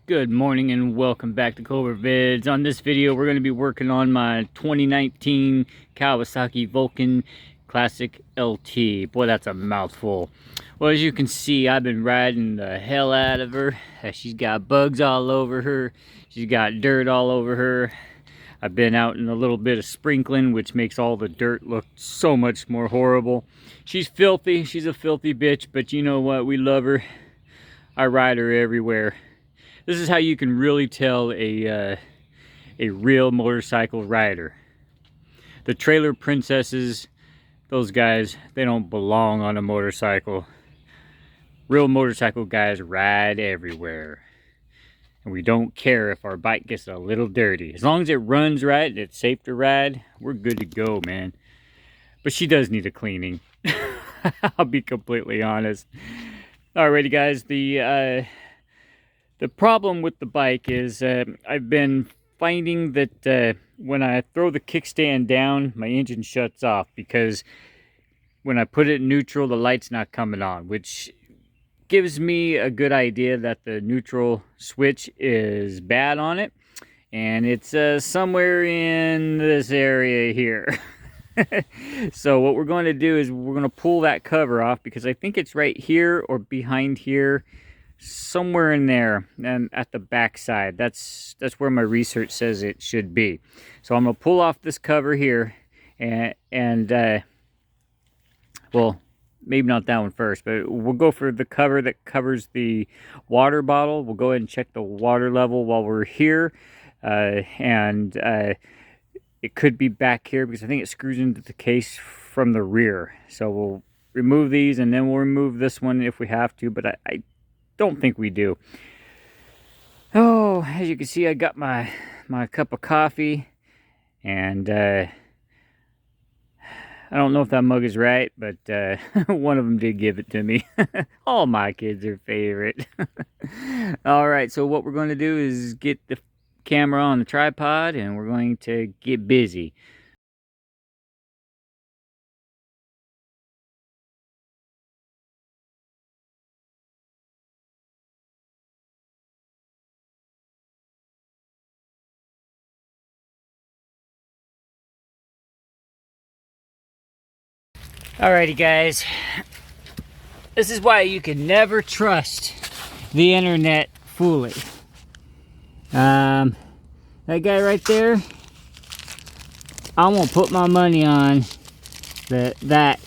Good morning and welcome back to Cobra Vids. On this video we're going to be working on my 2019 Kawasaki Vulcan Classic LT. Boy, that's a mouthful. Well, as you can see, I've been riding the hell out of her. She's got bugs all over her. She's got dirt all over her. I've been out in a little bit of sprinkling, which makes all the dirt look so much more horrible. She's filthy. She's a filthy bitch, but you know what? We love her. I ride her everywhere. This is how you can really tell a real motorcycle rider. The trailer princesses, those guys, they don't belong on a motorcycle. Real motorcycle guys ride everywhere. And we don't care if our bike gets a little dirty. As long as it runs right and it's safe to ride, we're good to go, man. But she does need a cleaning. I'll be completely honest. Alrighty, guys, the problem with the bike is I've been finding that when I throw the kickstand down, my engine shuts off because when I put it in neutral, the light's not coming on, which gives me a good idea that the neutral switch is bad on it. And it's somewhere in this area here. So what we're going to do is we're going to pull that cover off because I think it's right here or behind here. Somewhere in there and at the back side. That's where my research says it should be. So I'm gonna pull off this cover here and well, maybe not that one first, but we'll go for the cover that covers the water bottle. We'll go ahead and check the water level while we're here. It could be back here because I think it screws into the case from the rear. So we'll remove these and then we'll remove this one if we have to, but I don't think we do. Oh, as you can see, I got my cup of coffee, and I don't know if that mug is right, but one of them did give it to me. All my kids are favorite. All right, so what we're going to do is get the camera on the tripod, and we're going to get busy. Alrighty, guys, this is why you can never trust the internet fully. That guy right there, I'm gonna put my money on that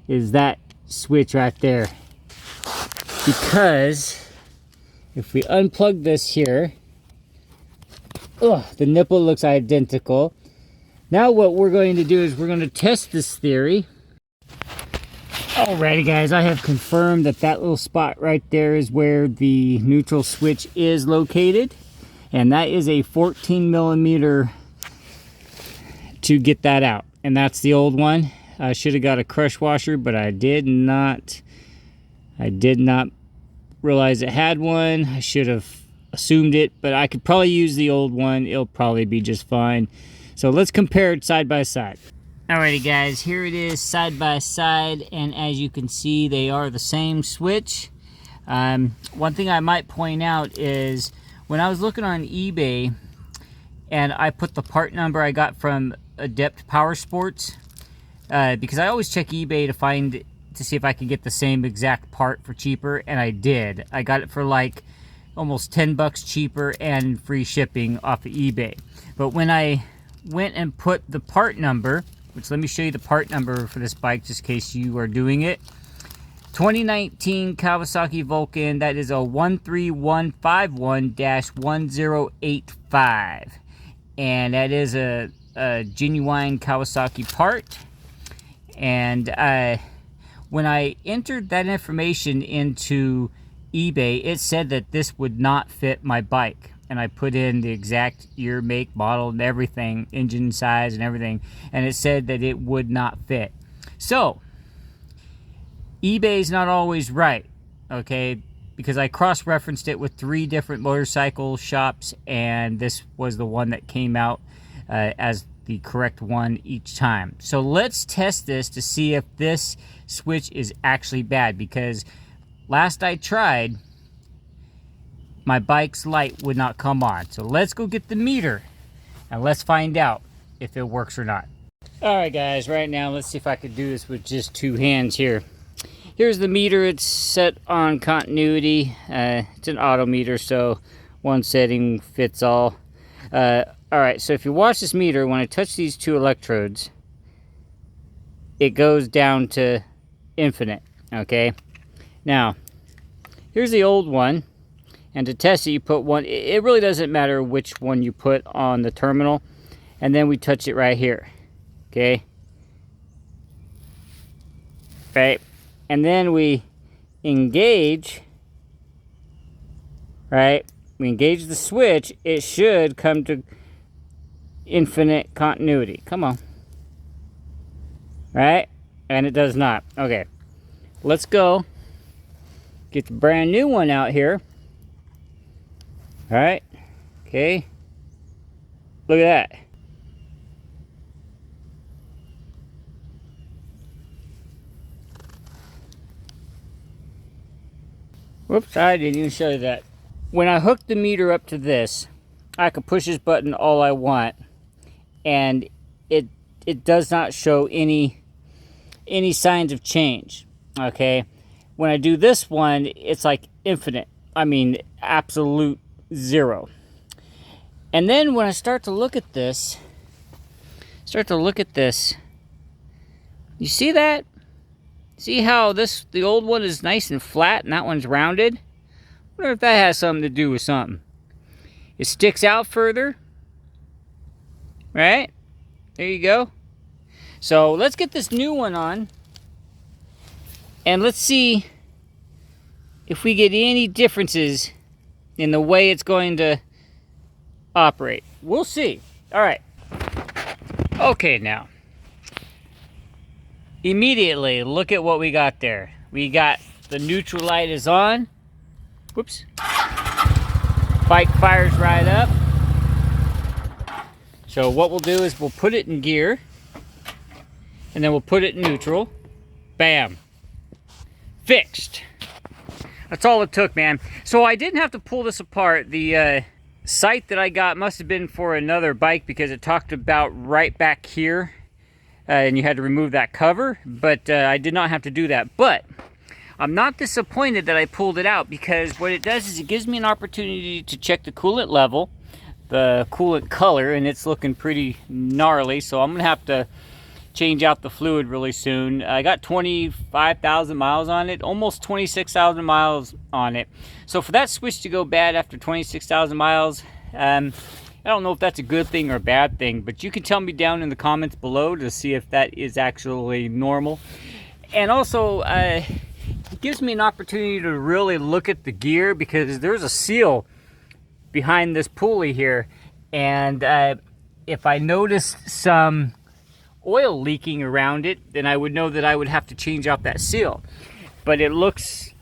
is that switch right there, because if we unplug this here, the nipple looks identical. Now what we're going to do is we're going to test this theory. Alrighty, guys, I have confirmed that little spot right there is where the neutral switch is located, and that is a 14 millimeter to get that out, and that's the old one. I should have got a crush washer, but I did not realize it had one. I should have assumed it, but I could probably use the old one. It'll probably be just fine. So let's compare it side by side. Alrighty, guys, here it is side by side, and as you can see, they are the same switch. One thing I might point out is when I was looking on eBay and I put the part number I got from Adept Power Sports, because I always check eBay to see if I could get the same exact part for cheaper, and I did. I got it for like almost 10 bucks cheaper and free shipping off of eBay. But when I went and put the part number, which let me show you the part number for this bike just in case you are doing it. 2019 Kawasaki Vulcan, that is a 13151-1085. And that is a genuine Kawasaki part. And when I entered that information into eBay, it said that this would not fit my bike. And I put in the exact year, make, model, and everything, engine size and everything, and it said that it would not fit. So, eBay's not always right, okay? Because I cross-referenced it with 3 different motorcycle shops, and this was the one that came out as the correct one each time. So let's test this to see if this switch is actually bad, because last I tried, my bike's light would not come on. So let's go get the meter and let's find out if it works or not. Alright guys, right now let's see if I could do this with just two hands here. Here's the meter. It's set on continuity. It's an auto meter, so one setting fits all. Alright, so if you watch this meter, when I touch these two electrodes, it goes down to infinite, okay? Now, here's the old one, and to test it, you put one. It really doesn't matter which one you put on the terminal, and then we touch it right here. Okay. Right. And then we engage. Right. We engage the switch. It should come to infinite continuity. Come on. Right. And it does not. Okay. Let's go get the brand new one out here. All right. Okay. Look at that. Whoops, I didn't even show you that. When I hook the meter up to this, I can push this button all I want, and it does not show any signs of change. Okay, when I do this one, it's like infinite. I mean, absolute zero. And then when I start to look at this, you see that? See how the old one is nice and flat and that one's rounded? I wonder if that has something to do with something. It sticks out further. Right? There you go. So let's get this new one on. And let's see if we get any differences in the way it's going to operate. We'll see. Alright. Okay now. Immediately, look at what we got there. We got the neutral light is on. Whoops. Bike fires right up. So what we'll do is we'll put it in gear. And then we'll put it in neutral. Bam. Fixed. That's all it took, man. So I didn't have to pull this apart. The sight that I got must have been for another bike because it talked about right back here. And you had to remove that cover, but I did not have to do that. But I'm not disappointed that I pulled it out because what it does is it gives me an opportunity to check the coolant level, the coolant color, and it's looking pretty gnarly. So I'm gonna have to change out the fluid really soon. I got 25,000 miles on it, almost 26,000 miles on it. So for that switch to go bad after 26,000 miles, I don't know if that's a good thing or a bad thing, but you can tell me down in the comments below to see if that is actually normal. And also, it gives me an opportunity to really look at the gear because there's a seal behind this pulley here. And if I notice some oil leaking around it, then I would know that I would have to change out that seal. But it looks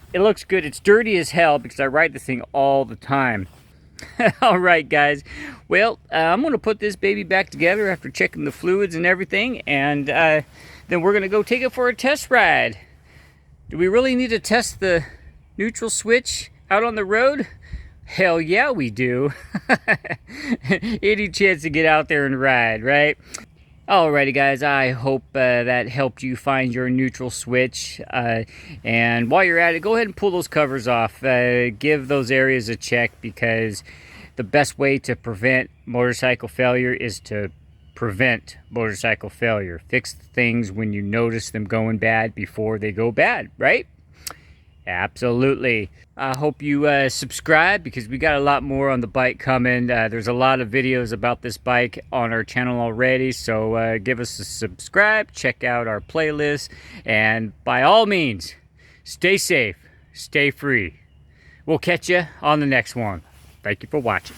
good. It's dirty as hell because I ride this thing all the time. All right, guys. Well, I'm going to put this baby back together after checking the fluids and everything, and then we're going to go take it for a test ride. Do we really need to test the neutral switch out on the road? Hell yeah, we do. Any chance to get out there and ride, right? Alrighty guys, I hope that helped you find your neutral switch, and while you're at it, go ahead and pull those covers off. Give those areas a check because the best way to prevent motorcycle failure is to prevent motorcycle failure. Fix things when you notice them going bad before they go bad, right? Absolutely. I hope you subscribe because we got a lot more on the bike coming. There's a lot of videos about this bike on our channel already, so give us a subscribe, check out our playlist, and by all means, stay safe, stay free. We'll catch you on the next one. Thank you for watching.